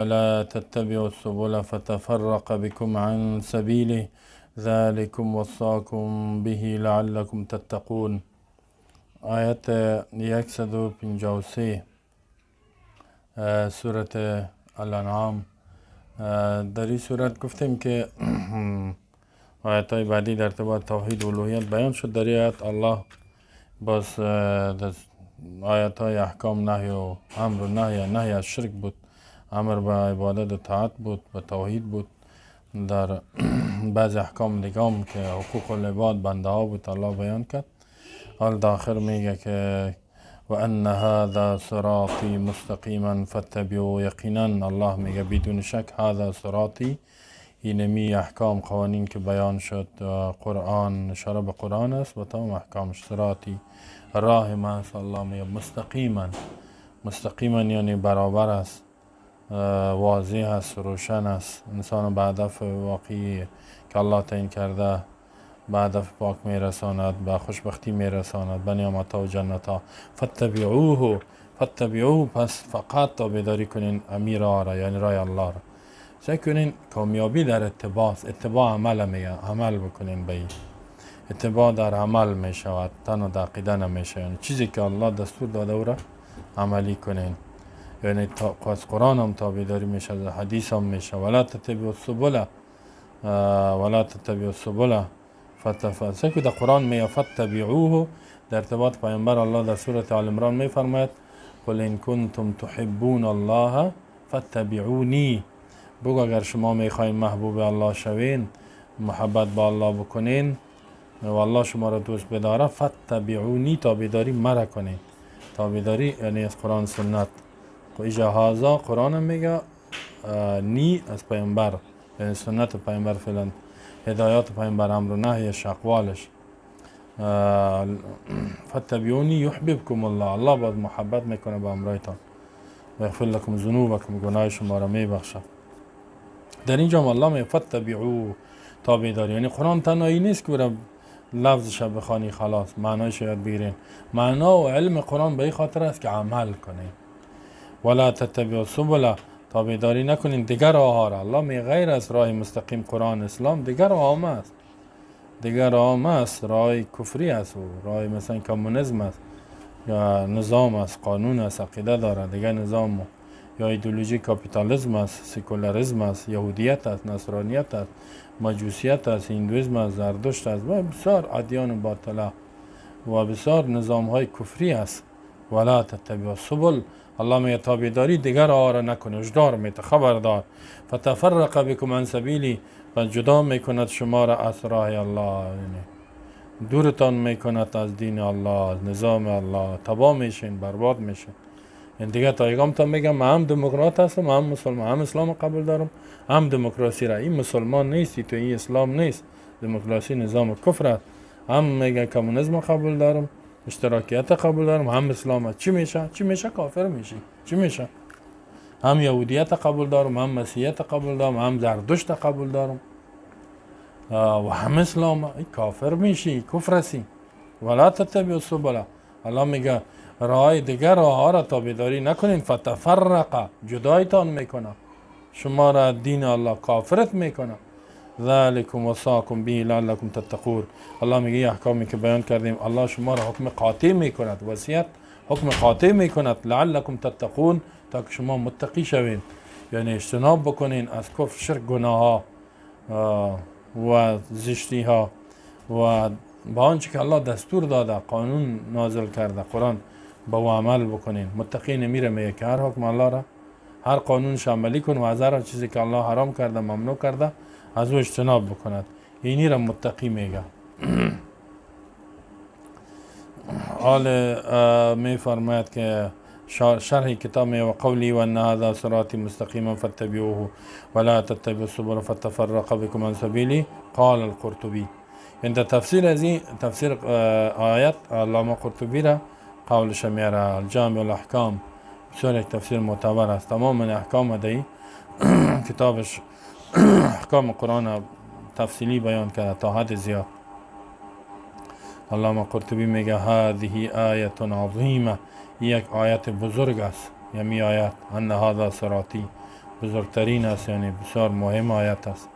ولا تتبعوا السبل فتفرق بكم عن سبيله ذلكم وصاكم به لعلكم تتقون. آیت 153 سورة الانعام. در این صورت گفتیم که آیت های بعدی در ارتباط توحید و الوهیت بیان شد. در آیت الله باز آیت های احکام نهی و امر و نهی از شرک بود، امر به عبادت و طاعت بود، به توحید بود. در بعض احکام دیگه هم که حقوق العباد بنده ها بود الله بیان کرد. حال داخل میگه که و ان هذا صراطی مستقیما فاتبعوا. یقینا الله میگه بدون شک هذا صراطی، اینمی احکام قوانین که بیان شد قرآن اشاره به قرآن است و تمام احکامش صراطی راه ما است. الله میگه مستقیما یعنی برابر است، واضح است، روشن است. انسان به هدف واقعی که الله تعیین کرده به هدف پاک میرساند، به خوشبختی میرساند، به نعمت و جنت ها. فتبعوه پس فقط تابعداری کنین امیر را، یعنی رای الله را. سعی کنین کامیابی در اتباع عمل میگه، عمل بکنین به این. اتباع در عمل میشود، تن و عقیده نمیشه. یعنی چیزی که الله دستور داده او را عملی کنین. یعنی از قرآن هم تابعداری میشه، از حدیث هم میشه. ولا تتبعوا السبل فتفرق. که در قرآن میگه فتبعوه در ارتباط پیامبر الله در سوره آل عمران میفرماید قل ان کنتم تحبون الله فاتبعونی. بگو اگر شما میخواین محبوب الله شوین، محبت با الله بکنین و الله شما را دوست بداره، فتبعونی تابعداری مرا کنین. تابعداری یعنی از قرآن سنت. اینجا هازا قرآن میگه، نی از پیامبر یعنی سنت پیامبر، فعلا هدایات پیامبر، امر و نهیش، اقوالش. فتبعونی یحببکم الله. الله باید محبت میکنه با امرایتان و یغفر لکم ذنوبکم، گناه شما را میبخشه. در اینجا الله میگه فتبعو تابعداری. یعنی قرآن تنهایی نیست که برای لفظش بخوانی خلاص معنایش یاد بگیرین. معنا و علم قرآن به این خاطر است که عمل کنین. ولا تتبعوا السبل تابعداری نکنین دیگر راه را. الله می غیر از راه مستقیم قرآن اسلام دیگر راه است. دیگر راه است، راه کفری است، و راه مثلا کمونیسم است، یا نظام است، قانون است، عقیده داره دیگر نظام، یا ایدئولوژی کاپیتالیسم است، سکولاریسم است، یهودیت است، نصرانیت است، مجوسیت است، هندویسم است، زرتشت است و بسیار ادیان باطله و بسیار نظام های کفری است. ولا تتبعوا السبل الله می تابعداری دیگر راه را نکنه، اجدار میته، خبردار. فتفرق بكم عن سبیلی و جدا میکند شما را از راه الله، یعنی دورتان میکند از دین الله، از نظام الله، تباه میشین، برباد میشین. این دیگه تا ایگام تا میگم من هم دموکرات هستم، هم مسلمان، هم اسلام قبول دارم، هم دموکراسی را. این مسلمان نیستی تو، این اسلام نیست، دموکراسی نظام کفر است. هم میگه کمونیسم قبول دارم، اشتراکیت قبول دارم، هم اسلام. چی میشه کافر میشی. چی میشه؟ هم یهودیت قبول دارم، هم مسیحیت قبول دارم، هم زرتشت قبول دارم و هم اسلام. کافر میشی، کفر هستی. ولا تتبعوا السبل الله میگه راه دیگر راه را تابعداری نکنین. فتفرق جدایتان میکنه شما را دین الله، کافرت میکنه. ذلکم وصاکم به لعلکم تتقون. الله میگه احکامی که بیان کردیم الله شما را حکم قاطع میکند، وصیت حکم قاطع میکند لعلکم تتقون، تا که شما متقی شوین، یعنی اجتناب بکنین از کفر، شرک، گناه ها و زشتی ها و با آنچه که الله دستور داده، قانون نازل کرده قرآن، با و عمل بکنین. متقین میره میگه که هر حکم الله را، هر قانونش عملی کن و از هر چیزی که الله حرام کرده، ممنوع کرده، از او اجتناب بکند. اینی را متقی میگه. حال می فرماید که شرح کتاب می و قولی و ان هذا صراطی مستقیما فاتبعوه ولا تتبعوا السبل فتفرق بكم عن سبیلی قال القرطبی. این تفسیر از این تفسیر آیت علامه قرطبی را قولش میاره. الجامع الاحکام بسیار یک تفسیر معتبر است. تمام احکام دی کتابش احکام قرآن تفصیلی بیان کرده تا حد زیاد. علامه قرطبی میگه هذه آیت عظیمه، یک آیت بزرگ است. یمی آیت ان هذا صراطی بزرگترین است، یعنی بسیار مهم آیت است.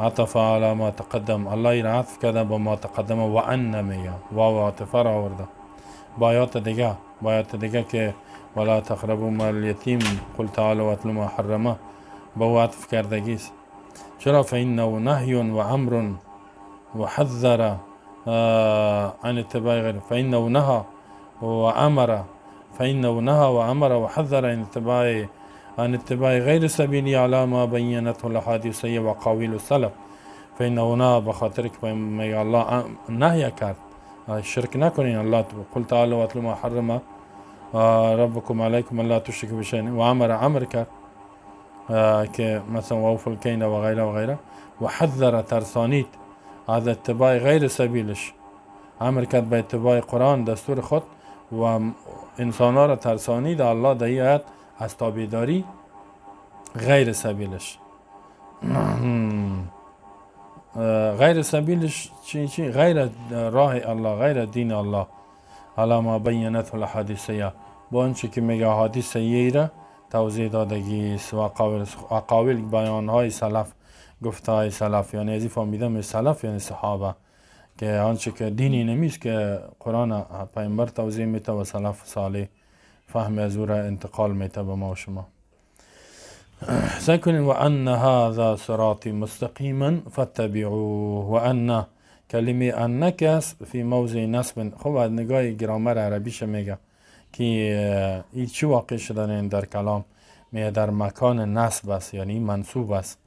عطف علی ما تقدم، الله این عطف کرده با ما تقدم و ان میگه واو عاطفه را آورده. با آیات دیگه که ولا تقربوا مال الیتیم قل تعالوا واتلوا ما حرمه با او عطف کردگی است. چرا؟ فانه نهی و امر و حذر عن اتباع غيره، فانه نهى وامر وحذر عن اتباع غیر سبیلی على ما بینته الاحادیث و قاویل السلف. فانه نهى بخاطر که میگه الله نهی کرد شرک نکنین. الله قل تعالوا واتلوا ما حرم ربكم علیکم الله تشرکوا بشیء و امر کرد که مثلا وأوفوا الكیل و غیره و غیره. و حذر ترسانید از اتباع غیر سبیلش، امر کرد به اتباع قرآن دستور خود و انسان ها را ترسانید الله در این آیت از تابعداری غیر سبیلش. غیر سبیلش چی؟ غیر راه الله، غیر دین الله. علی ما بینته الاحادیث، با آنچه که میگه احادیث را توضیح دادگی است و اقاویل بیان های سلف، گفته های سلف. یعنی ازی فهمیدم سلف یعنی صحابه، که آنچه که دینی نمیست که قرآن پیامبر توضیح میته و سلف صالح فهم از او را انتقال میته به ما و شما. سيكون وأن هذا صراطي مستقيما فاتبعوه. وأن کلمه انک است فی موضع نصب. خب از نگاه گرامر عربیش میگه که این چی واقع شدن در کلام؟ میگه در مکان نصب است، یعنی منصوب است.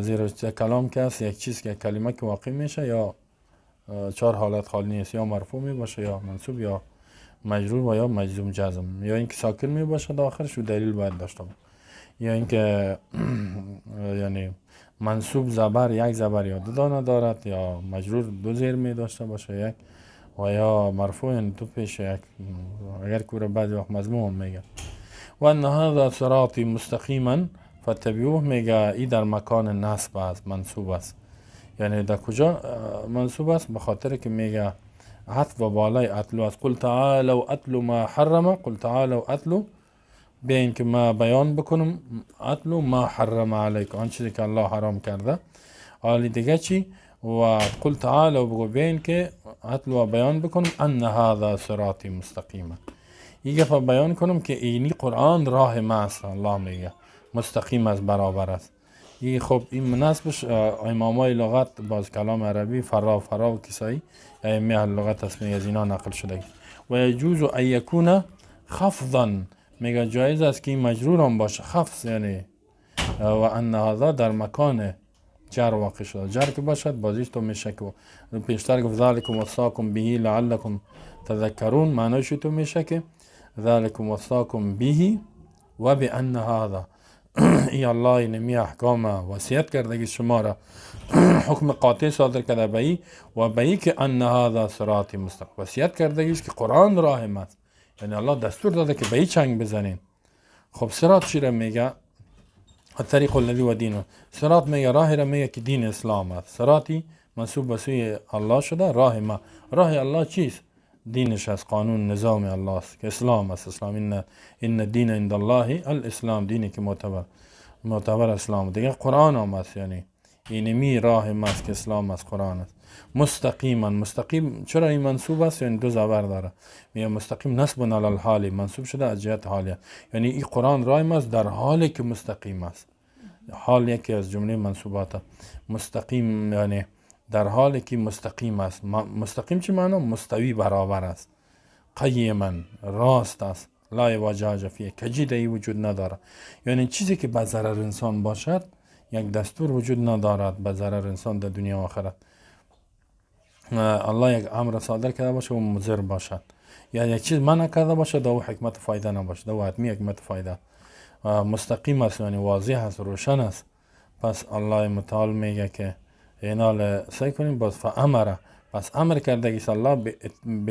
زیرا کلام که است یک چیز که کلمه که واقع میشه یا چهار حالت خالی نیست، یا مرفوع می باشه یا منصوب یا مجرور و یا مجزوم جزم، یا اینکه ساکن می باشه آخرش و دلیل باید داشته باشه، یا اینکه یعنی منصوب زبر یک زبر یا دو دانه دارد، یا مجرور دو زیر می داشته باشه یک، و یا مرفوع یعنی دو پیش یک، اگر کوره بعضی وقت مضمون میگه. و ان هذا صراطی مستقیما فتبعوه، میگه ای در مکان نصب است، منصوب است. یعنی در کجا منصوب است؟ به خاطر که میگه عطف و بالای اتلو است. قل تعالوا اتلو ما حرم، قل تعالوا اتلو بیاین که ما بیان بکنم اتلو ما حرم علیکم، آن چیزی که الله حرام کرده. حالی دیگه چی؟ و قل تعالوا بگو بیاین که اتلو و بیان بکنم ان هذا صراطی مستقیما، این گفت بیان کنم که اینی قرآن راه ما است. الله میگه مستقیم است، برابر است. این خب این نسبش امامای لغت باز کلام عربی فرا و کسایی ائمه لغت اسمی از اینا نقل شده. و یجوز ان یکون خفضا، میگه جایز است که این مجرور هم باشه، خفض یعنی و ان هذا در مکان جر واقع شده. جر که باشد بازیش تو میشه که پیشتر گفت ذالکم وصاکم به لعلکم تذکرون، معنیش تو میشه که ذالکم وصاکم به و بان هذا ای الله اینمی احکام وصیت کردگی شما را حکم قاطع صادر کرده به ای و به ای که ان هذا صراطی مستقیم، وصیت کردگیش که قرآن راه ما است. یعنی الله دستور داده که به ای چنگ بزنین. خب صراط چی را میگه؟ الطریق الذی و دینه. صراط میگه راه را میگه که دین اسلام است. صراطی منصوب به سوی الله شده، راه ما. راه الله چیست؟ دینش از قانون نظام الله است که اسلام است. اسلام این دین عند الله الاسلام، دینی که معتبر اسلام. دیگه قرآن هم است، یعنی اینمی راه ما است که اسلام است، قرآن است. مستقیما، مستقیم چرا این منصوب است؟ یعنی دو زبر داره. میگه مستقیم نصب علی الحال، منصوب شده از جهت حالیه، یعنی این قرآن راه ما است در حالی که مستقیم است. حال یکی از جمله منصوبات. مستقیم یعنی در حالی که مستقیم است. مستقیم چه معنی؟ مستوی، برابر است. قیما، راست است. لا وجاج فیه، کجی در وجود نداره. یعنی چیزی که به ضرر انسان باشد یک دستور وجود ندارد به ضرر انسان در دنیا و آخرت. الله یک امر صادر کرده باشه و مضر باشد، یا یک چیز منع کرده باشه و حکمت فایده نباشه، و حتمی حکمت فایده. مستقیم است یعنی واضح است، روشن است. پس الله متعال میگه که اینال سعی کنیم باز فامره، پس امر کرده ایست الله به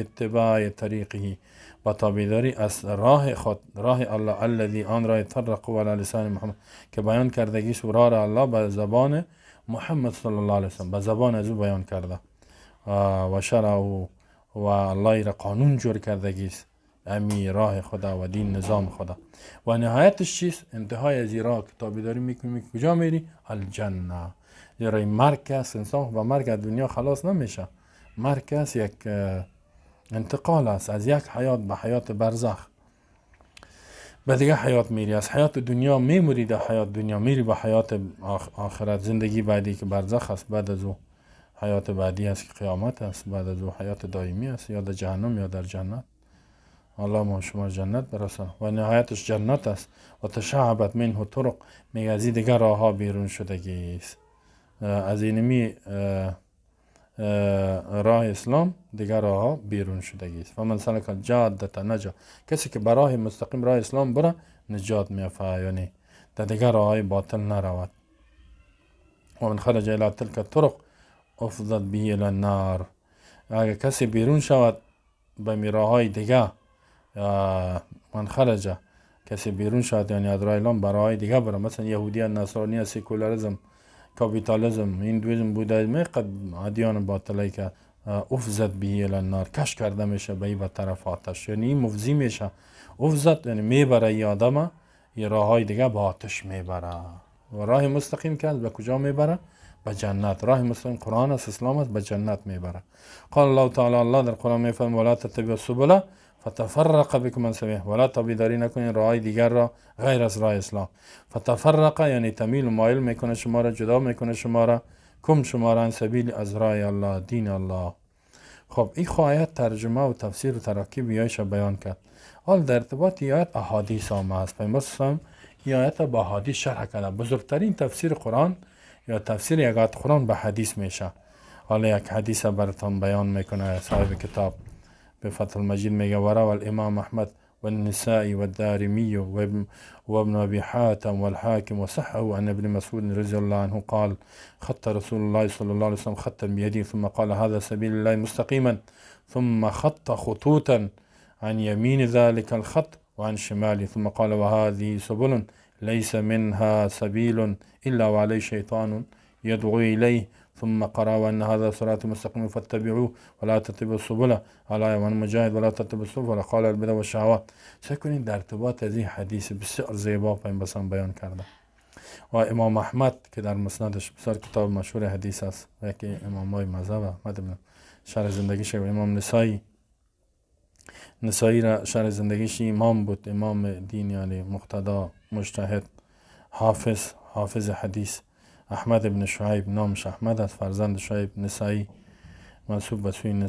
اتباع طریقه، با تابعداری از راه خود، راه الله الذی آن راه طرق علی لسان محمد، که بیان کرده ایست راه الله به زبان محمد صلی الله علیه وسلم، به زبان از او بیان کرده و شرع و الله را قانون جور کرده ایست امی راه خدا و دین نظام خدا. و نهایتش چیست؟ انتهای از راه که تابعداری میکنی کجا میری؟ الجنه. زیرا این مرگ است، انسان با مرگ از دنیا خلاص نمیشه. مرگ است یک انتقال است از یک حیات به حیات برزخ، به دیگه حیات میری. از حیات دنیا میموری، در حیات دنیا میری به حیات آخرت، زندگی بعدی که برزخ است. بعد از او حیات بعدی است که قیامت است. بعد از او حیات دائمی است، یا در جهنم یا در جنت. الله ما شما جنت برسان. و نهایتش جنت است. و تشعبت منه طرق، میگه از این دیگر راه ها بیرون شدگی است. از اینمی راه اسلام دیگر راه ها بیرون شدگی است. و من سلک الجاده نجا، کسی که برای مستقیم راه اسلام بره نجات میافه، یعنی در دیگر راه های باطل نرود. و من خرج الى تلك الطرق افضت به الى النار، اگر کسی بیرون شود به راه های دیگه، من خرج کسی بیرون شود یعنی از راه اسلام برای های دیگه بره، مثلا یهودیت، نصرانیت، سکولاریسم، کاپیتالیسم، هندویسم، بودایسم، قد ادیان باطلی که افزت به الى النار، کش کرده میشه به طرف آتش، یعنی این مفزی میشه. افزت یعنی میبره ای آدم یه راه های دیگه به آتش میبره. و راه مستقیم که به کجا میبره؟ به جنت. راه مستقیم قرآن است، اسلام است، به جنت میبره. قال الله تعالی، الله در قرآن میفرماید ولا تتبعوا السبل فتفرق بكم عن سبیله، ولا تابعداری نکنید راه دیگر را غیر از راه اسلام. فتفرق یعنی تمیل و مایل میکنه شما را، جدا میکنه شما را، کم شما را عن سبیل، از راه الله، دین الله. خب این آیت ترجمه و تفسیر و تراکیب ایش بیان کرد. حال در ارتباط آیت احادیث آمده است. پیامبر صلی این آیت با احادیث شرح کرده. بزرگترین تفسیر قرآن یا تفسیر یک آیت قرآن به حدیث میشه. حالا یک حدیث براتون بیان میکنه صاحب کتاب به فتح المجید، میگه ورا الامام احمد والنسائي والدارمي وابن أبي حاتم والحاكم وصحه عن ابن مسعود رضي الله عنه قال خط رسول الله صلى الله عليه وسلم خطا بيده ثم قال هذا سبيل الله مستقيما، ثم خط خطوطا عن يمين ذلك الخط وعن شماله، ثم قال وهذه سبل ليس منها سبيل إلا وعليه شيطان يدعو إليه، ثم قرأ وأن هذا صراط مستقيم فاتبعوه ولا تتبعوا السبل على من مجاهد ولا تتبعوا السبل ولا قال البدع والشهوات. سکنین در ارتباط از این حدیث بسیار زیبا پیامبر بیان کرده. و امام احمد که در مسندش بسیار کتاب مشهور حدیث است و یکی امامای مذهب احمد بن شرح زندگیش، امام نسائی را شرح زندگیش امام بود، امام دین یعنی مقتدا، مجتهد، حافظ حدیث. احمد ابن شعیب نامش احمد است، فرزند شعیب. نسائی منصوب به سوی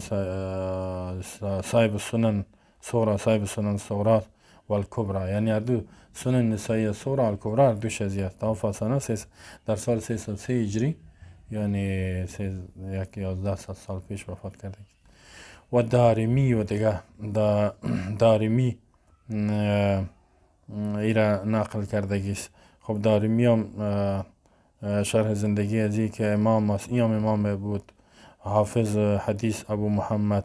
صاحب السنن صغرا، صاحب السنن صغرا و الکبرى، یعنی هر دو سنن نسائی صغرا و الکبرى هر دو شزیه است. توفی سنه در سال 303 هجری، یعنی 11 سال پیش وفات کرده. و دارمی و دیگه دارمی ایرا نقل کرده است. خب دارمی هم شرح زندگی ازی که امام است، این امام بود، حافظ حدیث، ابو محمد،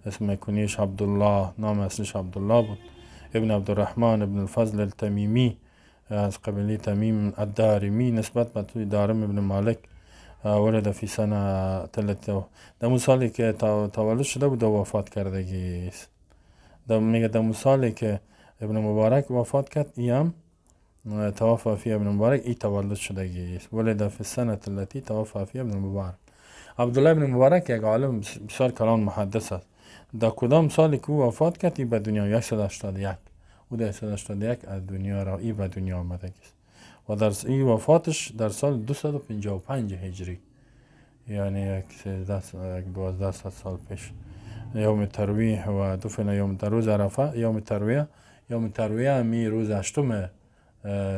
اسم کنیش عبدالله، نام اصلش عبدالله بود، ابن عبدالرحمن ابن الفضل التمیمی، از قبیله تمیم الدارمی، نسبت به توی دارم ابن مالک. ولد فی سنه 30، در اون سالی که تولد شده بود وفات کردگی است. میگه در اون سالی که ابن مبارک وفات کرد ایم توفى فيها ابن مبارك، ای تولد شدگی است. ولد فی السنه التي توفى فيها ابن مبارک. عبدالله ابن مبارک یک عالم بسیار کلان محدث است. در کدام سالی که او وفات کرد ای به دنیا 181، او در 181 از دنیا را ای به دنیا آمده است. و در این وفاتش در سال 255 هجری، یعنی 12 سال پیش، یوم ترویح و دفن یوم روز عرفه، یوم ترویح همی روز 8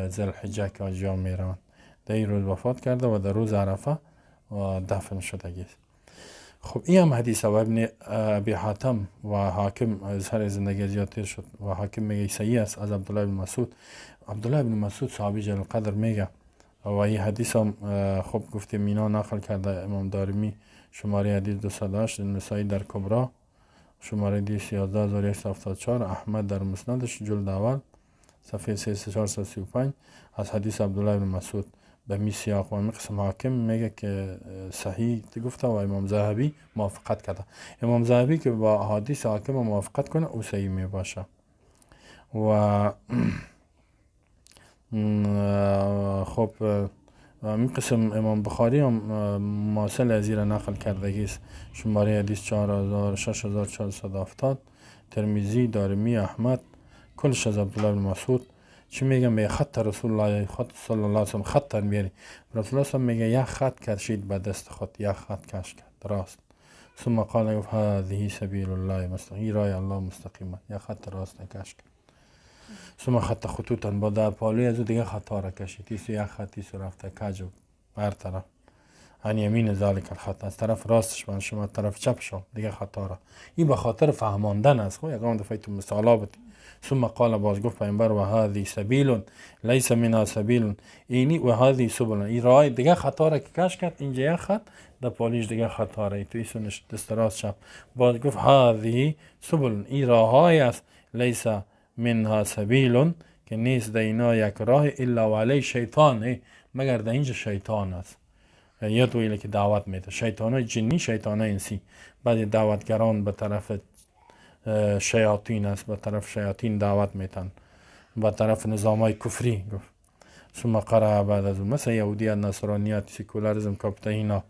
ذوالحجه که حاجیان میروند، در این روز وفات کرده و در روز عرفه و دفن شده است. خب این هم حدیث و ابن ابی حاتم و حاکم از هر زندگی زیادتر شد و حاکم میگه صحیح است از عبدالله بن مسعود. عبدالله بن مسعود صحابی جلیل القدر میگه و این حدیث هم خب گفتیم اینا نقل کرده امام دارمی، شماره حدیث 208، نسائی در کبرى شماره حدیث 11174، احمد در مسندش جلد اول صفحه 3435 از حدیث عبدالله بن مسعود به می سیاق و می قسم. حاکم میگه که صحیح گفته و امام ذهبی موافقت کرده. امام ذهبی که با حدیث حاکم موافقت کنه او صحیح می باشه. و خب این قسم امام بخاری هم ماسل از زیر نقل کردگی است. شماره حدیث 6470. ترمیزی، دارمی، احمد، کلش از عبدالله بن مسعود. چی میگم؟ به خط رسول الله خط صلی الله علیه و سلم خط میاری. رسول الله میگه یک خط کشید به دست خود، یک خط کش کرد راست. ثم قال گفت هذه سبیل الله مستقیم، رای الله مستقیمه، یک خط راست کش کرد. ثم خط خطوطا با در پالوی از دیگه خطا را کشید، تیسو یک خط تیسو رفته کج بر طرف عن یمین ذالک الخط، از طرف راستش من شما طرف چپش دیگه خطا را. این به خاطر فهماندن است. خب یگان دفعه تو مثالا ثم قال باز گفت پیامبر و هذه سبیل لیس منها سبیل، اینی و هذه سبل، این راه دیگه خطا را که کش کرد، اینجا یک خط در پالیش دیگه خطا را، تو ایسونش دست راست چپ. باز گفت هذه سبل، این راه های است، لیس منها سبیل که نیست در اینا یک راه، الا و علی شیطان، مگر در اینجا شیطان است. یا تو که دعوت میده، شیطان های جنی، شیطان های انسی. بعد دعوتگران به طرف شیاطین است، به طرف شیاطین دعوت میتن، به طرف نظام های کفری. گفت ثم قرأ بعد از مثل یهودیت، نصرانیت، سیکولارزم، کاپیتالینا.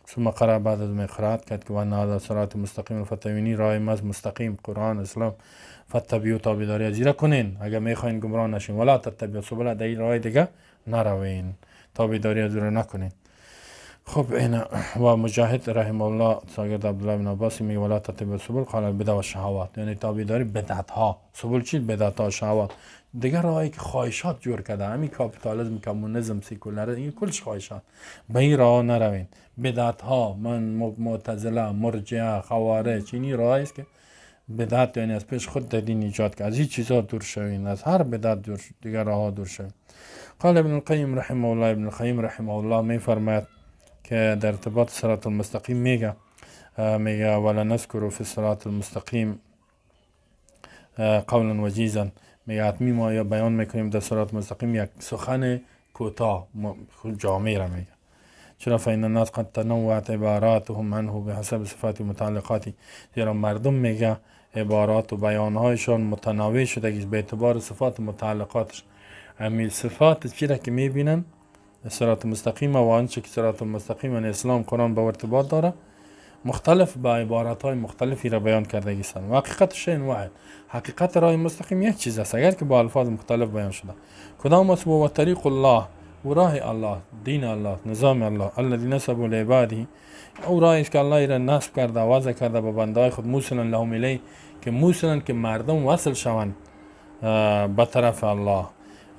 ثم قرأ بعد از قرائت کرد که وان هذا صراط مستقیم فتبینی، راه مز مستقیم قرآن اسلام، فتبیو تابعداری از ایرا کنین اگر میخواین گمراه نشین، ولا تتبعوا سبل، در این راه دیگه نروین، تابعداری از ایرا نکنین. خب این و مجاهد رحمه الله شاگرد عبدالله بن عباس میگه ولا تتبعوا سبل قال البدع و شهوات، یعنی تابعداری بدعت ها. سبل چی؟ بدعت ها، شهوات. دیگه راهی که خواهشات جور کرده، همین کاپیتالیسم، کمونیسم، سیکولاریسم، این کلش خواهشات، به این راه نروین. بدعت ها، من معتزله، مرجئه، خوارج، این راهی است که بدعت، یعنی از پیش خود در دین ایجاد که از این چیزا دور شوین، از هر بدعت دور، دیگر راه دور شوین. قال ابن القیم رحمه الله، ابن القیم رحمه الله میفرماید که در ارتباط صراط المستقیم میگه ولا نذکر فی الصراط المستقیم قولا وجیزا، میگه حتمی ما یا بیان میکنیم در صراط المستقیم یک سخن کوتاه جامع را میگه. چرا؟ فإن الناس قد تنوعت عباراتهم عنه بحسب صفات متعلقاتی، زیرا مردم میگه عبارات و بیانهایشان متنوع شده به اعتبار صفات متعلقاتش. همین صفات چی را که میبینن صراط مستقیم و آنچه که صراط مستقیم ان اسلام قرآن با ارتباط داره، مختلف با عبارات های مختلفی را بیان کرده گیستن. و حقیقت شیء واحد، حقیقت راه مستقیم یک چیز است، اگر که با الفاظ مختلف بیان شده. کدام است؟ و طریق الله، و راه الله، دین الله، نظام الله، الذي نسب لعباده، او راهی است که الله را نسب کرده، وضع کرده به بندهای خود، موصلا لهم الیه، که موصلا که مردم وصل شوند به طرف الله.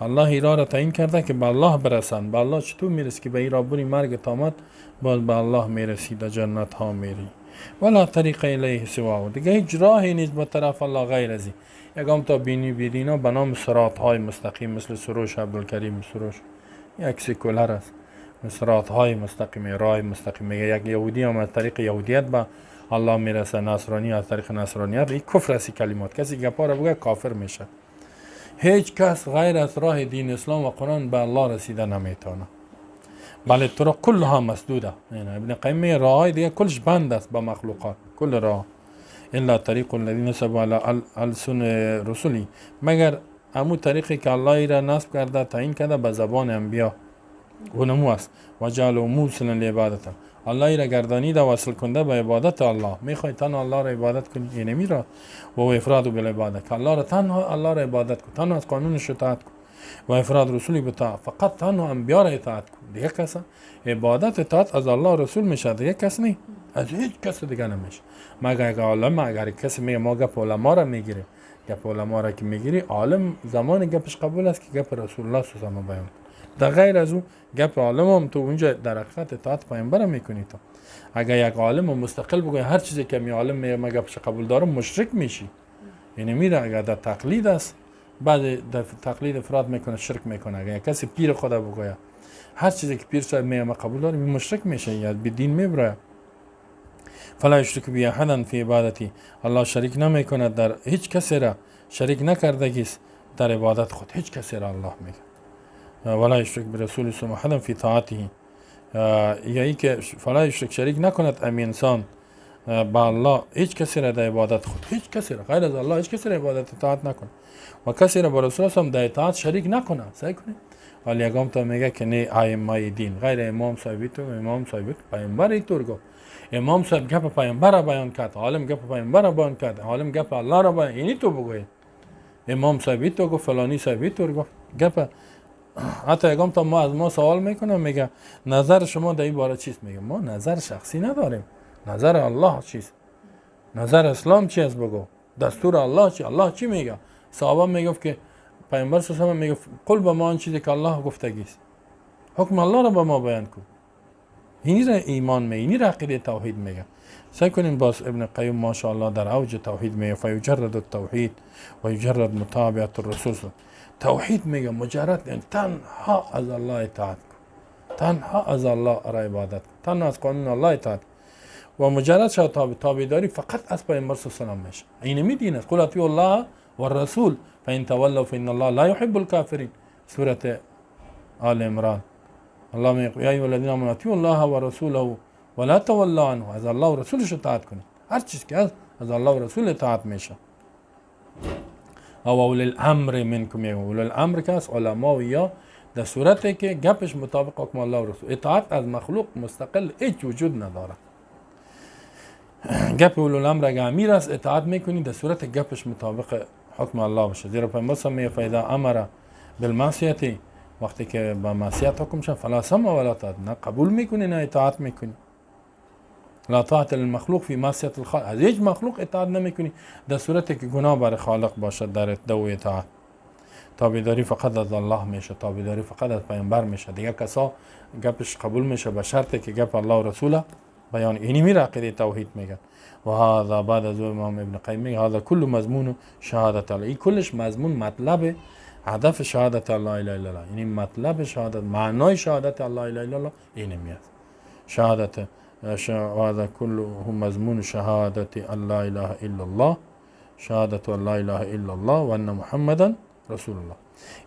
الله ایرا را تعیین کرده که به الله برسند. به الله چطور میرسی؟ که به ایرا بری مرگ تامت باز به الله میرسی، در جنت ها میری. ولا طریق الیه سواه، دیگه هیچ راهی نیست به طرف الله غیر از این. یکم تا بینی بیدینا به نام صراط های مستقیم، مثل سروش عبدالکریم سروش، یک سیکولر است. صراط های مستقیم، راه مستقیم. میگه یک یهودی هم از طریق یهودیت به الله میرسه، نصرانی از طریق نصرانیت. این کفر است کلمات، کسی گپا را بگه کافر میشه. هیچ کس غیر از راه دین اسلام و قرآن به الله رسیده نمیتونه. بله طرق کلها مسدوده. ابن قیم میگه راههای دیگه کلش بند است به مخلوقات، کل راه، الا طریق الذی نسب علی السن رسولی، مگر همون طریقی که الله را نصب کرده تعیین کرده به زبان انبیا اونمو است. و جعل موصلا لعبادته، الله را گردانیده وصل کنده به عبادت الله. میخوای تنها الله را عبادت کنی، این نمیره. و افراد بالعبادت، که الله را تنها الله را عبادت کن، تنها از قانونش اطاعت کن. و افراد رسولی بتا، فقط تنها انبیا را اطاعت کن. دیگه کس عبادت اطاعت از الله رسول میشه، دیگه کس نه، از هیچ کس دیگه نمیشه. مگر اگه عالم، اگر کسی میگه ما گپ علما را میگیره، گپ علما را که میگیری، عالم زمان گپش قبول است که گپ رسول الله صلی الله علیه و بیان. در غیر از اون گپ عالم هم تو اونجا در حقیقت اطاعت پیامبر میکنی. تو اگر یک عالم مستقل بگوی هر چیزی که می عالم میگه ما گپش قبول دارم، مشرک میشی. یعنی میره اگر در تقلید است، بعد در تقلید افراد میکنه، شرک میکنه. اگر کسی پیر خدا بگوید هر چیزی که پیر صاحب میگه ما قبول دارم، مشرک میشه یا به دین میبره. فلا یشرک بی احدا فی عبادتی، الله شریک نمیکنه در هیچ کسی را، شریک نکردگیست در عبادت خود، هیچ کسی را الله میگه. ولا یشرک برسول صلی احدا فی طاعته، یعنی که فلا یشرک، شریک نکند امی انسان با الله هیچ کسی را در عبادت خود، هیچ کسی را غیر از الله هیچ کسی را عبادت اطاعت نکنه و کسی را با رسول الله در اطاعت شریک نکنه. صحیح کنید. ولی یگام تا میگه که نه ائمه دین غیر امام صاحبی تو، امام صاحبی پیامبر اینطور گفت، امام صاحب گپ پیامبر را بیان کرد، عالم گپ پیامبر را بیان کرد، عالم گپ الله را بیان، اینی تو بگوید امام صاحبی تو گفت، فلانی صاحبی تو گفت گپ. حتی یگام تا ما از ما سوال میکنه میگه نظر شما در این باره چیست؟ میگه ما نظر شخصی نداریم، نظر الله چیست؟ نظر اسلام چی است بگو، دستور الله چی، الله چی میگه؟ صحابه میگفت که پیامبر صلی الله علیه و آله میگفت قل به ما آن چیزی که الله گفتگیست، حکم الله را به ما بیان کن. اینی را ایمان میگه، اینی را عقیده توحید میگه. سعی کنیم باز ابن قیم ماشاءالله در اوج توحید میگه فیجرد التوحید و یجرد متابعت الرسول. توحید میگه مجرد یعنی تنها از الله اطاعت کن، تنها از الله را عبادت کن، تنها از قانون الله اطاعت و مجرد شد تابعداری فقط از پیامبر صلی الله علیه و آله میشه. این میدین قل اطیعوا الله و الرسول فان تولوا فان الله لا يحب الكافرین. سوره آل عمران الله میگه یا ایها الذین آمنوا اطیعوا الله و رسوله ولا تولوا عنه. از الله و رسولش اطاعت کنید، هر چیز که از الله و رسول اطاعت میشه. او اولی الامر منکم، اولی الامر که از علما و یا در صورتی که گپش مطابق حکم الله و رسول، اطاعت از مخلوق مستقل هیچ وجود نداره. گپ اولی الامر اگه امیر است اطاعت میکنی در صورت گپش مطابق حکم الله باشه. زیرا پیامبر صلی الله علیه و آله فاذا امر بالمعصیه، وقتی که با معصیت حکم شد فلا سمع ولا طاعت، نه قبول میکنی نه اطاعت میکنی. لا طاعت للمخلوق فی معصیت الخالق، از هیچ مخلوق اطاعت نمیکنی در صورتی که گناه بر خالق باشد در دو اطاعت. تابعداری فقط از الله میشه، تابعداری فقط از پیامبر میشه. دیگه کسا گپش قبول میشه به شرطی که گپ الله و رسوله بیان. اینی میره عقیده توحید میگن. و هذا بعد از امام ابن قیم میگه هذا کل مضمون شهادت الله، این کلش مضمون مطلب هدف شهادت الله الا الله، یعنی مطلب شهادت، معنای شهادت الله الا الله اینه میاد. شهادت هذا كله مضمون شهادت الله اله الا الله، شهادت الله اله الا الله و ان محمدا رسول الله.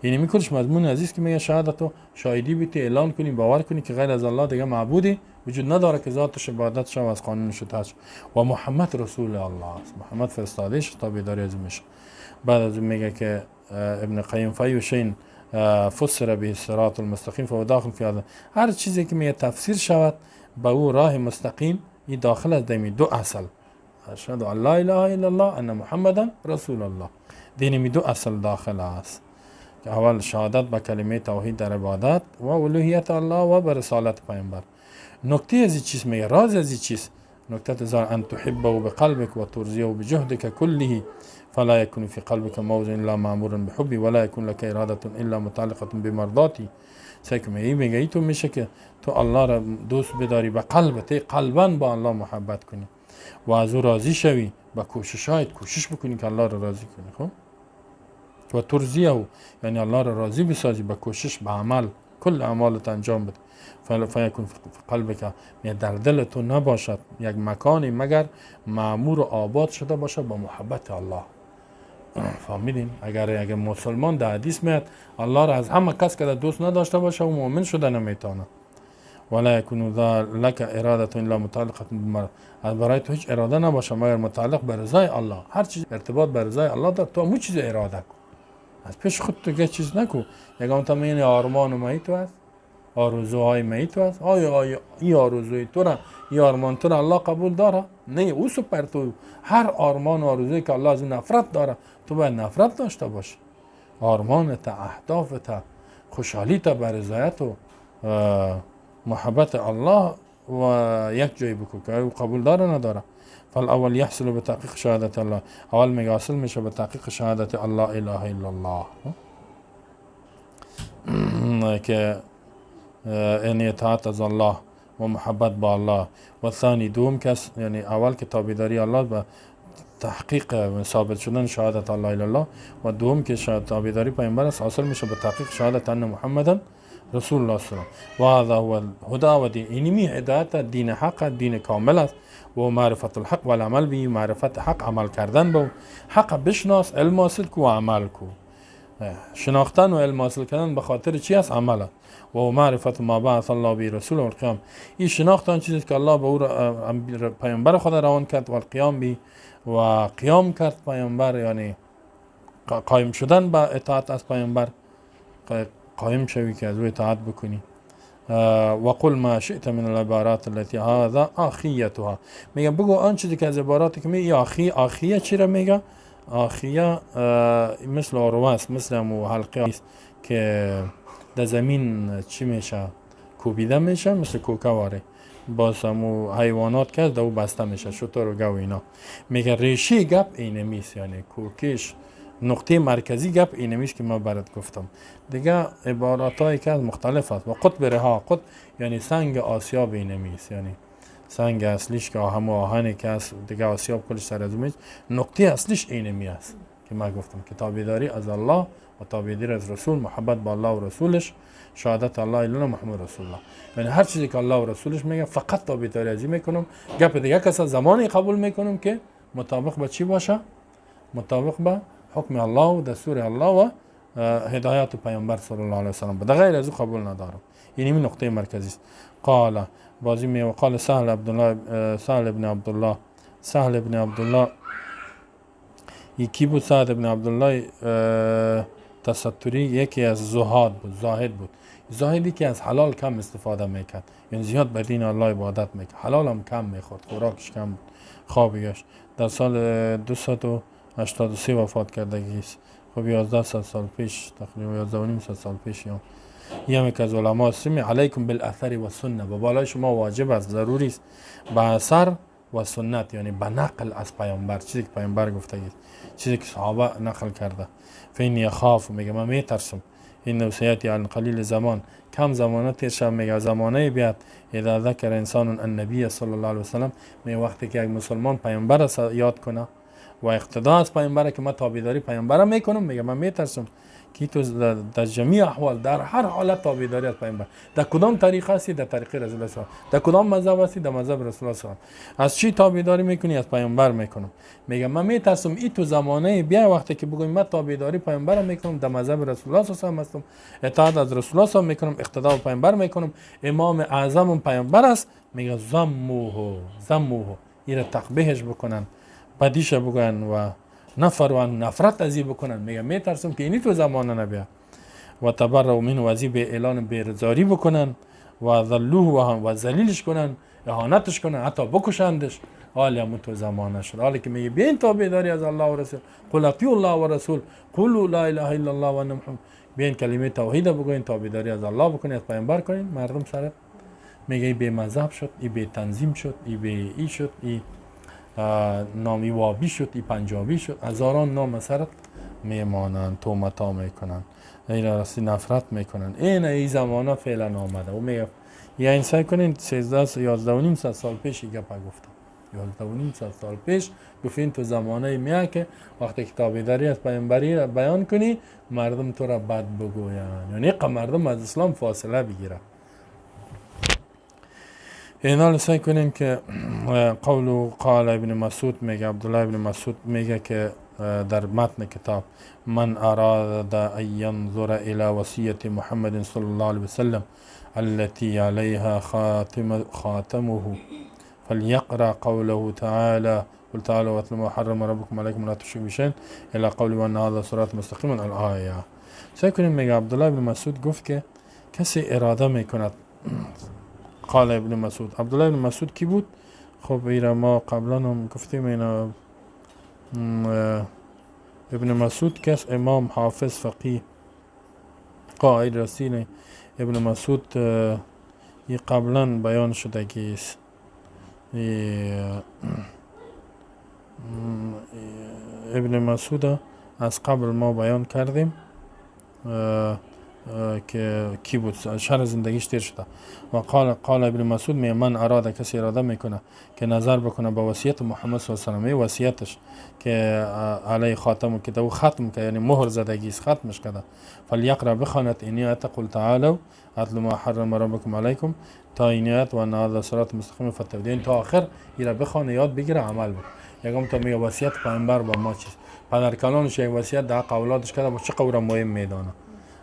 یعنی میکنش مضمون عزیز که میگه شهادت و شاهدی بیتی اعلان کنی، باور کنی که غیر از الله دیگه معبودی وجود نداره که ذاتش عبادت شو از قانونش تاج و محمد رسول الله است، محمد فرستادهش تابعداری از میشه. بعد از میگه که ابن قیم فیوشین فسر به الصراط المستقیم فهو داخل فی هذا، هر چیزی که میگه تفسیر شود به او راه مستقیم، این داخل از دمی دو اصل، اشهد ان لا اله الا الله ان محمدا رسول الله، دین می دو اصل داخل است که اول شهادت به کلمه توحید در عبادت و الوهیت الله و به رسالت پیامبر. نکته از این چیز میگه، راز از این چیز، نکته تزار ان تحبه بقلبك و ترضيه بجهدك كله فلا يكون في قلبك موضع الا مامورا بحبي ولا يكون لك اراده الا متعلقه بمرضاتي. سکه میگه تو میشه که تو الله را دوست بداری به قلبت، قلبا با الله محبت کنی و از او راضی شوی، با کوششایت کوشش بکنی که الله را راضی کنی. خب و ترضیه یعنی الله را راضی بسازی با کوشش، به عمل، کل اعمالت انجام بده. فیکون فی قلبک، در دل تو نباشد یک مکانی مگر معمور و آباد شده باشه با محبت الله. فهمیدین؟ اگر مسلمان در حدیث میاد الله را از همه کس که دوست نداشته باشه و مؤمن شده نمیتونه. ولا یکون لک اراده الا متعلقه بما، برای تو هیچ اراده نباشه مگر متعلق به رضای الله. هر چیز ارتباط به رضای الله داره، تو همون چیز اراده کن، از پیش خود تو یه چیز نکو. یگان تا این آرمان و می تو است، آرزوهای می تو است. آیا این آرزوی تو را، این آرمان تو را الله قبول داره؟ نه، او سپر تو هر آرمان و آرزوی که الله از نفرت داره تو باید نفرت داشته باشی. آرمانت، اهدافت، خوشحالیت به رضایت و محبت الله و یک جای بکو که او قبول داره نداره. فالاول یحصل به تحقیق شهادت الله، اول میگه حاصل میشه به تحقیق شهادت الله اله الا الله که یعنی اطاعت از الله و محبت با الله. و ثانی دوم کس، یعنی اول که تابعداری الله به تحقیق ثابت شدن شهادت الله الا الله و دوم که تابعداری پیامبر است حاصل میشه به تحقیق شهادت ان محمدا رسول الله صلی الله علیه و آله. و هذا هو الهدى و دین، اینمی هدایت، دین حق، دین کامل است. و معرفت الحق و العمل به، معرفت حق عمل کردن به حق، بشناس، علم حاصل کو و عمل کو. شناختن و علم حاصل کردن به خاطر چی است؟ عمل است. و معرفت ما بعث الله به رسول و القیام، این شناخت آن چیزی که الله به او پیامبر خود روان کرد و القیام بی و قیام کرد پیامبر، یعنی قایم شدن به اطاعت از پیامبر، قایم شوی که از او اطاعت بکنی. و قل ما شئت من العبارات التي هذا آخیتها، میگه بگو آن چیزی که از عبارات که میگه آخیه چی را میگه؟ آخیه مثل آروه است، مثل مو حلقه است که در زمین چی میشه؟ کوبیده میشه، مثل کوکواره، باز همو حیوانات که در او بسته میشه، شتر و گو اینا. میگه ریشه گپ اینمیست، یعنی کوکش نقطه مرکزی گپ اینمیست که ما برات گفتم. دیگه عبارات هایی که از مختلف است. و قطب رها، قطب یعنی سنگ آسیاب اینمیست، یعنی سنگ اصلیش که همو آهنی که از دیگه آسیاب کلش سر از میست، نقطه اصلیش اینمی است که ما گفتم که تابعداری از الله و تابعداری از رسول، محبت با الله و رسولش، شهادت الله الا الله محمد رسول الله. یعنی هر چیزی که الله و رسولش میگه فقط تابعداری ازی میکنم. گپ دیگه کس زمانی قبول میکنم که مطابق با چی باشه؟ مطابق با حکم الله و دستور الله و هدایت پیامبر صلی الله علیه و سلم. به غیر از او قبول ندارم. یعنی این نقطه مرکزی است. قال بازی می وقال سهل ابن عبدالله یکی بود. سعد ابن عبدالله تستری یکی از زهاد بود، زاهد بود. زاهدی که از حلال کم استفاده میکرد، یعنی زیاد به دین الله عبادت میکرد، حلال هم کم میخورد، خوراکش کم بود. خوابی گشت. در سال 283 وفات کردگی است. خب 11 سال پیش، تقریبا 11 و نیم سال پیش. یا یک از علما سمی علیکم بالاثر و سنت، و بالای شما واجب است، ضروری است به اثر و سنت، یعنی به نقل از پیامبر، چیزی که پیامبر گفته است، چیزی که صحابه نقل کرده. فینی اخاف، میگه من میترسم، این سیاتی عن قلیل زمان، کم زمانه تیر شد، میگه زمانه بیاد اذا ذکر انسان النبی صلی الله علیه و سلم، میگه وقتی که یک مسلمان پیامبر یاد کنه و اقتدا از پیامبر که من تابعداری پیامبر میکنم، میگه من میترسم که تو در جميع احوال، در هر حالت تابعداری از پیامبر، در کدام طریقه هستی در طریق رسول الله، در کدام مذهب هستی در مذهب رسول الله، از چی تابعداری میکنی؟ از پیامبر میکنم. میگه من میترسم این تو زمانه بیا وقتی که بگویم من تابعداری پیامبر میکنم، در مذهب رسول الله صلی الله علیه و اطاعت از رسول الله میکنم، اقتدا به پیامبر میکنم، امام اعظم پیامبر است، میگه زموه این تقبیحش بکنن، بدیش بگن و نفرت ازی بکنن. میگه میترسم که اینی تو زمانه نبیاد. و تبرؤ منه، و ازی به اعلان بیرزاری بکنن و ذلوه و ذلیلش کنن، اهانتش کنن، حتی بکشندش. حالی همون تو زمانه شد. حالی که میگه بیاین تابعداری از الله و رسول، قل اطیعوا الله و رسول، قولوا لا اله الا الله و ان محمد، بیاین کلمه توحید بگوین، تابعداری از الله بکنید، از پیامبر کنید. مردم سره میگه بی مذهب شد، ای بی تنظیم شد، ای بی ای شد، ای نامی وابی شد، ای پنجابی شد، هزاران نام سرت میمانند، تومتا میکنن، این راستی نفرت میکنن. این زمانه فعلا آمده و میگه یعنی سعی کنین 11 و نیم سال پیش گپ گفتم، 11 و نیم سال پیش گفتین تو زمانه میاد که وقتی تابعداری از پیامبری را بیان کنی مردم تو را بد بگوین، یعنی مردم از اسلام فاصله بگیرن. اینا سعی کنیم که قال ابن مسعود میگه، عبدالله ابن مسعود میگه که در متن کتاب من اراد ان ينظر الى وصیت محمد صلی الله علیه وسلم التي عليها خاتمه فليقرأ قوله تعالى قل تعالوا واتلوا ما حرم ربكم عليكم ولا تشركوا بشيء الى قول وان هذا صراط مستقيما الآیه. سعی کنیم میگه عبدالله ابن مسعود گفت که کسی اراده میکند، قال ابن مسعود، عبدالله ابن مسعود کی بود؟ خب ایره ما قبلا هم گفتیم، اینا ابن مسعود کس امام حافظ فقیه قائد رسول ابن مسعود یہ قبلا بیان شده که ابن مسعود از قبل ما بیان کردیم که کی بود، شهر زندگیش تیر شده. و قال ابن مسعود می من اراده، کسی اراده میکنه که نظر بکنه به وصیت محمد صلی الله علیه و آله، وصیتش که علی خاتم که او ختم که یعنی مهر زدگی است، ختمش کرده، فلیقرأ بخواند این آیت قل تعالوا اتل ما حرم ربکم علیکم تا این آیت و ان هذا صراط مستقیم فتبعوه، تا آخر اینا بخونه، یاد بگیره، عمل بکنه. یکم تا میگه وصیت پیامبر با ما چیست، پدرکلانش یک وصیت در حق اولادش کرده باشه، چه قدر مهم میدانه.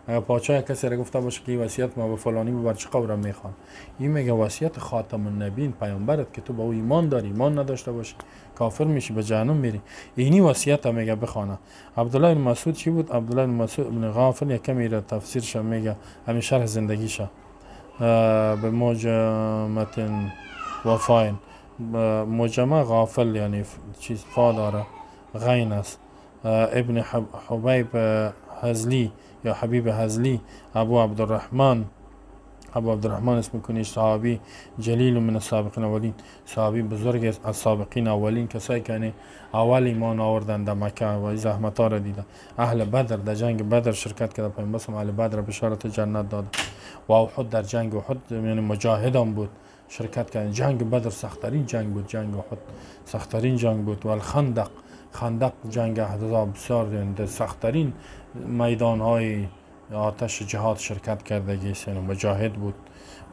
اگر پادشاه کسی را گفته باشه که این وصیت ما به فلانی ببر، چه قدر میخوان. این میگه وصیت خاتم النبیین پیامبرت که تو به او ایمان داری، ایمان نداشته باشی کافر میشی، به جهنم میری. اینی وصیت میگه بخونه. عبدالله بن مسعود چی بود؟ عبدالله بن مسعود بن غافل یکمی را تفسیرش میگه، همین شرح زندگیشه به مجمع وفاین. مجمع غافل یعنی چیز فا داره، غین است. ابن حبیب هزلی یا حبیب هزلی، ابو عبدالرحمن اسم کنیش، صحابی جلیل من السابقین اولین، صحابی بزرگ از سابقین اولین، کسایی که اول ایمان آوردن در مکه و زحمت ها را دیدن. اهل بدر در جنگ بدر شرکت کرده، پیامبر اهل بدر بشارت جنت داد. و احد در جنگ احد یعنی مجاهدان بود شرکت کردن. جنگ بدر سخت‌ترین جنگ بود، جنگ احد سخت‌ترین جنگ بود. و خندق جنگ احزاب بسیار یعنی سخت‌ترین میدان های آتش جهاد شرکت کردگی یعنی مجاهد بود.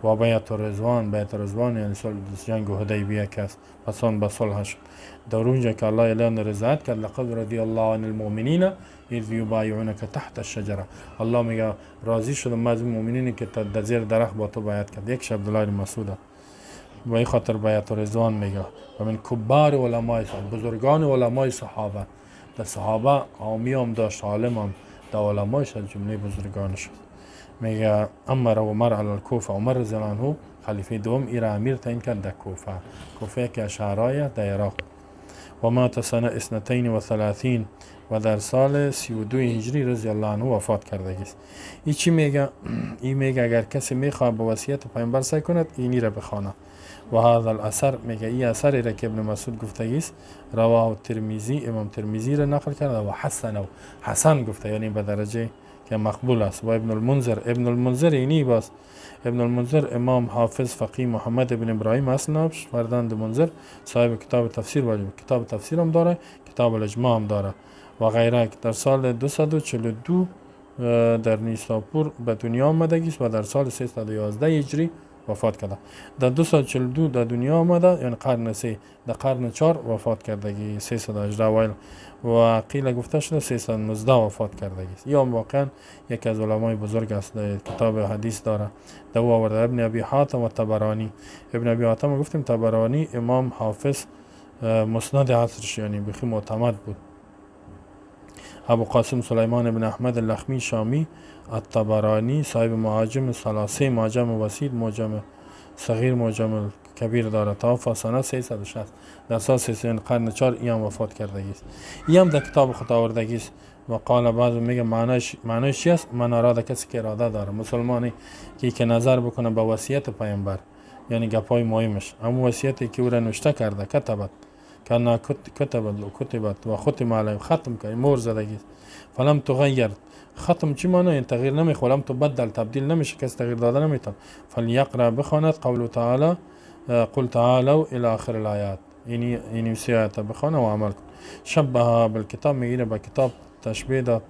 و بیعت رضوان یعنی جنگ حدیبیه که است، پس آن به صلح شد. در اونجا که الله اعلان رضایت کرد، لقد رضی الله عن المؤمنین اذ یبایعونک تحت الشجره. الله میگه راضی شدم از مؤمنینی که در زیر درخت با تو بیعت کرد. یک عبدالله بن مسعود و این خاطر بیعت رضوان میگه. و من کبار علمای بزرگان علمای صحابه، در صحابه عامی هم داشت، عالم هم در علمایش از جمله بزرگانش. میگه امر عمر علی الکوفه، عمر رضی الله عنه خلیفه دوم ایرا امیر تعیین کرد در کوفه که شهرهای در عراق. و مات سنه 32 و در سال 32 هجری رضی الله عنه وفات کرده است. این چی میگه؟ این میگه اگر کسی میخواد به وصیت پیامبر سعی کند، اینی را بخونه. و هذا الاثر میگه این اثری را که ابن مسعود گفته است، رواه ترمذی، امام ترمذی را نقل کرده و حسن گفته، یعنی به درجه که مقبول است. و ابن المنذر اینی باز. ابن المنذر امام حافظ فقیه محمد ابن ابراهیم اصل نامش، فرزند منذر، صاحب کتاب تفسیر واجب، کتاب تفسیر هم داره، کتاب الاجماع هم داره و غیره. در سال 242 در نیساپور به دنیا آمدگی است و در سال 311 هجری وفات کرده. در 242 در دنیا آمده، یعنی قرن 3، در قرن 4 وفات کردگی 318 وایل و قیل گفته شده 319 وفات کردگی است. یا واقعا یک از علمای بزرگ است، کتاب حدیث داره. در او آورده ابن ابی حاتم و طبرانی. ابن ابی حاتم گفتیم، طبرانی امام حافظ مسند عصرش یعنی بخی معتمد بود. ابو قاسم سلیمان ابن احمد اللخمی شامی الطبرانی صاحب معاجم ثلاثه، معجم وسیط، معجم صغیر، معجم کبیر داره. توفی سنه 360 در سال 300 قرن 4 این وفات کردگی است. این هم در کتاب خود آوردگی است. و قال بعض میگه معنیش چی است؟ من اراده کسی که اراده داره، مسلمانی که نظر بکنه به وصیت پیامبر، یعنی گپای مهمش، اما وصیتی که او را نوشته کرده، کتبت و ختم علیه، ختم کرد، مهر زدگی است. فلم تغیر، ختم چی معنی؟ این تغییر نمیخواد، لم تبدل نمیشه، کسی تغییر داده نمیتونه. فلیقرأ بخواند قول تعالی، قل تعالوا الى آخر الآیات، اینی سی آیات بخوانه و عمل کن. شبه بالکتاب میگیره با کتاب تشبیه داد،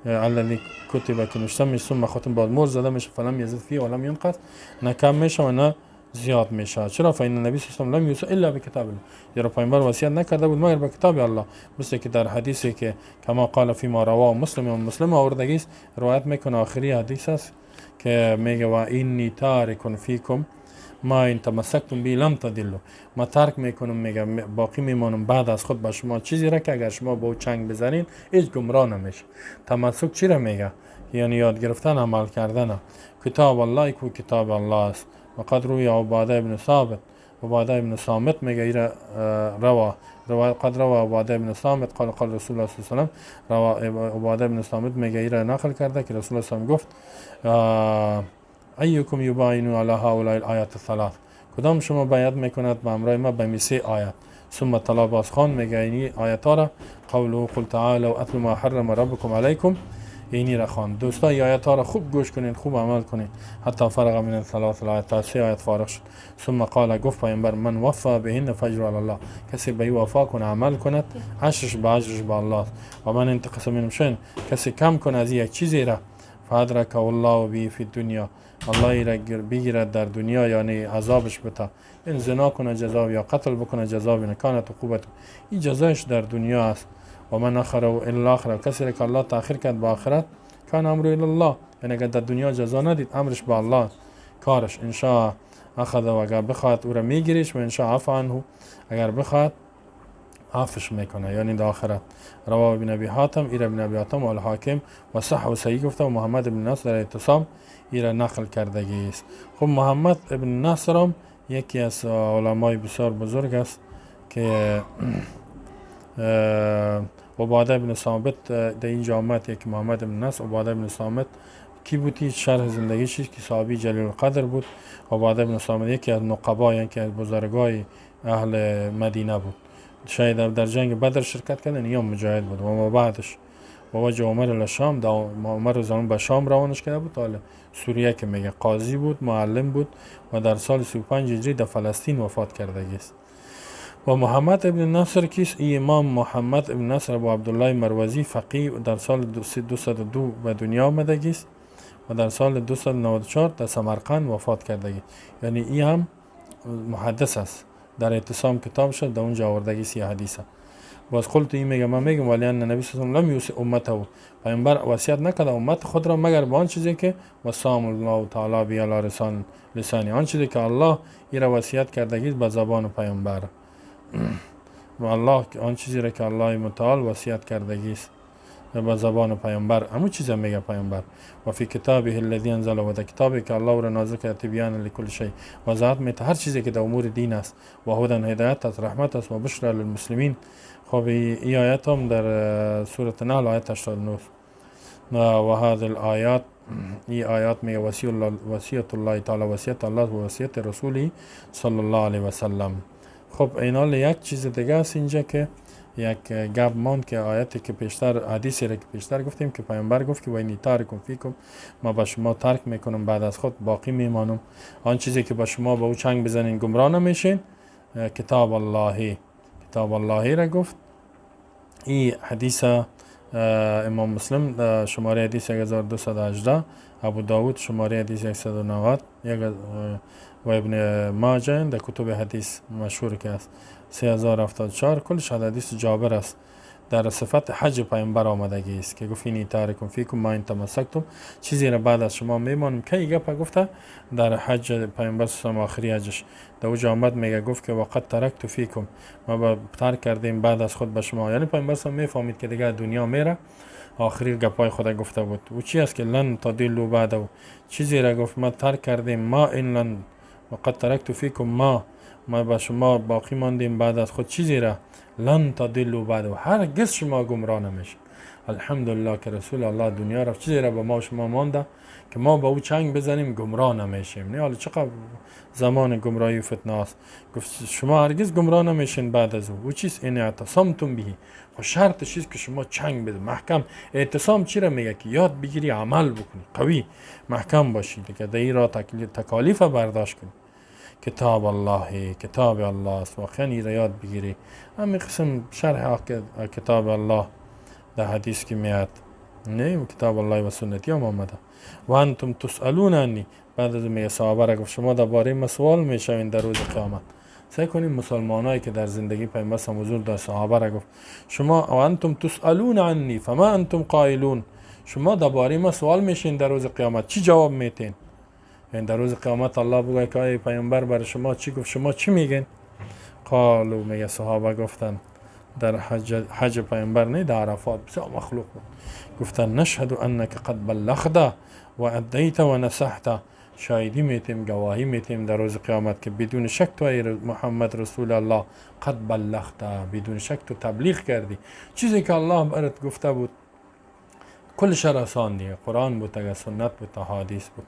الذی کتب که نوشته میشه، ثم ختم بعد مهر زده میشه، فلم یزد فیه ولم ینقص، نه کم میشه و نه زیاد میشه. چرا؟ فإن النبی صلی الله علیه و آله لم یوصی الا بکتاب الله، زیرا پیامبر وصیت نکرده بود مگر به کتاب الله. مثل که در حدیثی که کما قال فی ما رواه مسلم آوردگی است، روایت میکنه آخری حدیث است که میگه و اینی تارک فیکم ما این تمسکتم بی لم تضلوا، ما ترک میکنم، میگه باقی میمانم بعد از خود به شما چیزی را که اگر شما با چنگ بزنین هیچ گمراه نمیشه. تمسک چی را میگه؟ یعنی یاد گرفتن، عمل کردن. کتاب الله که کتاب الله است. وقد روی عباده ابن صامت میگه ایره قد روا عباده ابن صامت قال رسول الله صلی الله علیه و سلم، عباده ابن صامت میگه ایره نقل کرده که رسول الله صلی الله علیه و سلم گفت ایکم یباینو علی هؤلاء الآیات الثلاث، کدام شما بیعت میکند به همراه ما به می 3 آیت. ثم تلا باز خوان میگه این آیات ها را، قوله قل تعالوا اتل ما حرم ربکم علیکم، اینی را خوان. دوستا این آیات ها را خوب گوش کنین، خوب عمل کنین. حتی فرق من الثلاث الآیات، تا 3 آیت فارغ شد. ثم قال، گفت پیامبر، من وفا بهن فاجر علی الله، کسی به وفا کنه عمل کند، عشرش به عشرش به الله. و من انتقص منهم شیئا، کسی کم کنه از یک چیزی را، فادرک الله به فی الدنیا، الله را بگیرد در دنیا، یعنی عذابش بده. این زنا کنه جزا، یا قتل بکنه جزا، نکانت عقوبت، این جزایش در دنیا است. و من اخره الا اخره، کسی که الله تاخیر کرد با آخرت کان امر الی الله، یعنی اگر در دنیا جزا ندید امرش با الله، کارش انشاء اخذ، و اگر بخواد او را میگیریش، و انشاء عفا عنه، اگر بخواد عفش میکنه، یعنی در آخرت. رواه ابن ابی حاتم، ایره ابن ابی حاتم و الحاکم و صح و صحیح گفته، و محمد ابن نصر در اعتصام ایره نقل کردگی است. خب محمد ابن نصر هم یکی از علمای بسیار بزرگ است که عباده ابن ثابت در این جامعه، یک محمد ابن نصر، عباده ابن ثابت کی بودی؟ شرح زندگی چیز که صحابی جلیل القدر بود. عباده ابن ثابت یکی از نقبا، یکی از بزرگای اهل مدینه بود، شاید در جنگ بدر شرکت کردن یا مجاهد بود. و ما بعدش با وجه عمر الشام، عمر زمان به شام روانش کرده بود، حالا سوریه که میگه قاضی بود، معلم بود و در سال 35 هجری در فلسطین وفات کرده است. و محمد ابن نصر کیست؟ امام محمد ابن نصر ابو عبدالله مروزی فقیه در سال 202 به دنیا آمده است و در سال 294 در سمرقند وفات کرده است. یعنی این هم محدث است، در اعتصام کتاب شد، در اونجا آوردگی سی حدیثه. باز قلت این میگه، من میگم ولی ان نبی صلی الله علیه و آله لم یوصی امته، پیامبر وصیت نکرده امت خود را مگر به آن چیزی که وصام الله تعالی به علی لسانی، آن چیزی که الله این را وصیت کردگی به زبان پیامبر. و الله آن چیزی را که الله متعال وصیت کردگی است به زبان پیامبر، همون چیز میگه پیامبر. و فی کتابه الذی انزل، و در کتابی که الله را نازل کرده، تبیان لکل شیء، وضاحت میده هر چیزی که در امور دین است، و هدی هدایت است، رحمت است، و بشرا للمسلمین. خب این آیات هم در سوره نحل آیت 89. و هذه الآیات، این آیات میگه وصیت الله تعالی، وصیت الله و وصیت رسولی صلی الله علیه و سلم. خب اینال یک چیز دیگه است اینجا که یک گپ ماند که آیاتی که پیشتر، حدیثی را که پیشتر گفتیم که پیامبر گفت که و اینی تارکم فیکم، ما با شما ترک میکنم، بعد از خود باقی میمانم. آن چیزی که با شما به او چنگ بزنین گمراه نمیشین، کتاب الله را گفت. این حدیث امام مسلم شماره حدیث 1218، ابو داود شماره حدیث 190، و ابن ماجه در کتب حدیث مشهور که است 3074، کلش حدیث جابر است. در صفت حج پیامبر آمدگی است که گفت اینی تارکم فیکم ما ان تمسکتم، چیزی را بعد از شما میمانم. که این گپ گفته در حج پیامبر صلی الله آخری حجش در اوجا آمد، میگه گفت که وقت ترکت فیکم، ما ترک کردیم بعد از خود به شما. یعنی پیامبر صلی الله میفهمید که دیگه دنیا میره، آخری گپای خدا گفته بود. و چی است که لن تضلوا بعده، چیزی را گفت ما ترک کردیم، ما ان لن وقت ترکت فیکم، ما به شما باقی ماندیم بعد از خود، چیزی را لن تضلوا بعده، هرگز شما گمراه نمیشید. الحمدلله که رسول الله دنیا رفت، چیزی را به ما شما مانده که ما با او چنگ بزنیم گمراه نمیشیم. نه حالا چقدر زمان گمراهی و فتنه است. گفت شما هرگز گمراه نمیشین بعد از او. چیز این اعتصامتون به، خب شرط چیز که شما چنگ بزنید محکم. اعتصام چی را میگه؟ که یاد بگیری عمل بکنی، قوی محکم باشید که در این راه تکالیف برداشت کنی. کتاب الله است، واقعا این را یاد بگیری. همین قسم شرح کتاب الله در حدیث که میاد، نه کتاب الله و سنتی هم آمده. و انتم تسالون عنی، بعد از میگه صحابه را گفت شما درباره من سوال میشوین در روز قیامت. سعی کنیم مسلمانایی که در زندگی پیامبر صلی الله علیه و آله در صحابه را گفت شما و انتم تسالون عنی فما انتم قائلون، شما درباره من سوال میشین در روز قیامت، چی جواب میتین؟ یعنی در روز قیامت الله بگه که ای پیامبر برای شما چی گفت، شما چی میگین؟ قالو، میگه صحابه گفتن در حج پیامبر، نه در عرفات، بسیار مخلوق بود، گفتن نشهد انک قد بلغت و ادیت و نصحت، شاهدی میتیم، گواهی میتیم در روز قیامت که بدون شک تو ای محمد رسول الله قد بلغت، بدون شک تو تبلیغ کردی. چیزی که الله برات گفته بود کلش آسان دیگه، قرآن بود، اگه سنت بود، حدیث بود.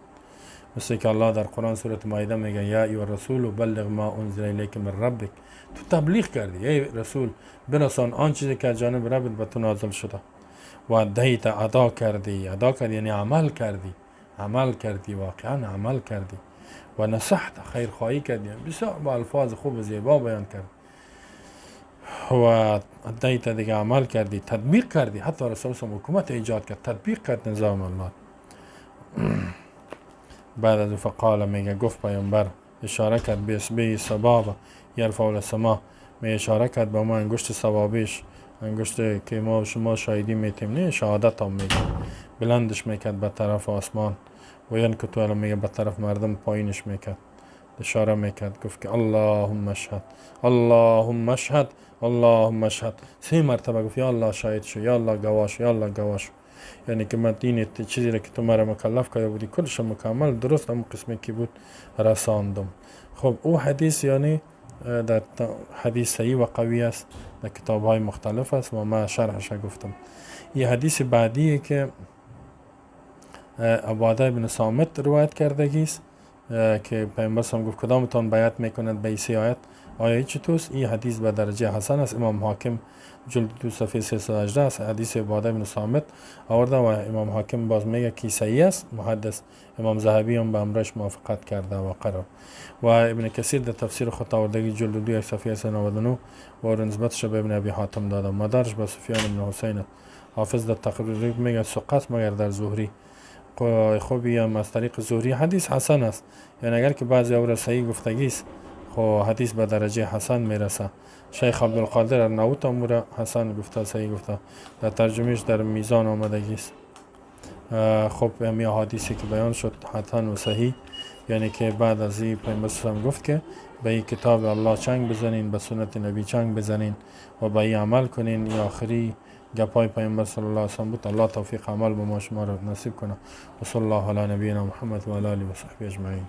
مثل که الله در قرآن سوره مائده میگه یا ایها الرسول بلغ ما انزل الیک من ربک، تو تبلیغ کردی ای رسول، برسان آن چیزی که از جانب ربت به تو نازل شده. و ادیت، ادا کردی یعنی عمل کردی، واقعا عمل کردی. و نصحت، خیرخواهی کردی، بسیار با الفاظ خوب و زیبا بیان کردی. و ادیت دیگه عمل کردی، تطبیق کردی، حتی رسول الله حکومت ایجاد کرد، تطبیق کرد نظام الله. بعد از فقال، میگه گفت پیامبر، اشاره کرد به اصبع سبابه یرفع السما، می اشاره کرد به ما انگشت سبابیش انگشت که ما و شما شاهدی میتیم نه، شهادت هم میگه، بلندش میکرد به طرف آسمان و یعنی که تو الان میگه به طرف مردم پایینش میکرد، اشاره میکرد، گفت که اللهم اشهد اللهم اشهد اللهم اشهد 3 مرتبه گفت یا الله شاهد شو، یا الله گواه شو، یا الله گواه شو. یعنی که من دین چیزی را که تو مرا مکلف کرده بودی کلش مکمل درست هم قسمی که بود رساندم. خب او حدیث یعنی در حدیث صحیح و قوی است، در کتاب های مختلف است و ما شرحش گفتم. یه حدیث بعدی که عباده بن صامت روایت کردگی است که پیامبر هم گفت کدامتان بیعت میکند به این آیت؟ آیه چطورست؟ این حدیث به درجه حسن است. امام حاکم جلد 2 صفحه 318 است، حدیث عباده بن صامت آورده و امام حاکم باز میگه که صحیح است. محدث امام ذهبی هم به امرش موافقت کرده و قرار. و ابن کثیر در تفسیر خود آوردگی جلد 2 صفحه 399 و نسبتش به ابن ابی حاتم داده، مدارش به سفیان بن حسین. حافظ در تقریب میگه سقط مگر در زهری. خوبی هم از طریق زهری حدیث حسن است، یعنی اگر که بعضی او را صحیح گفتگی است خب حدیث به درجه حسن میرسه. شیخ عبدالقادر ارناؤوط هم را حسن گفته، صحیح گفته، در ترجمهش در میزان آمدگی است. خب همین حدیثی که بیان شد حسن و صحیح، یعنی که بعد از این پیامبر هم گفت که به این کتاب الله چنگ بزنین، به سنت نبی چنگ بزنین و به این عمل کنین. یا آخری گپای پیامبر صلی الله علیه و سلم بود. الله توفیق عمل به ما شما را نصیب کنه. و صلی الله علی نبینا محمد و علی آله و صحبه اجمعین.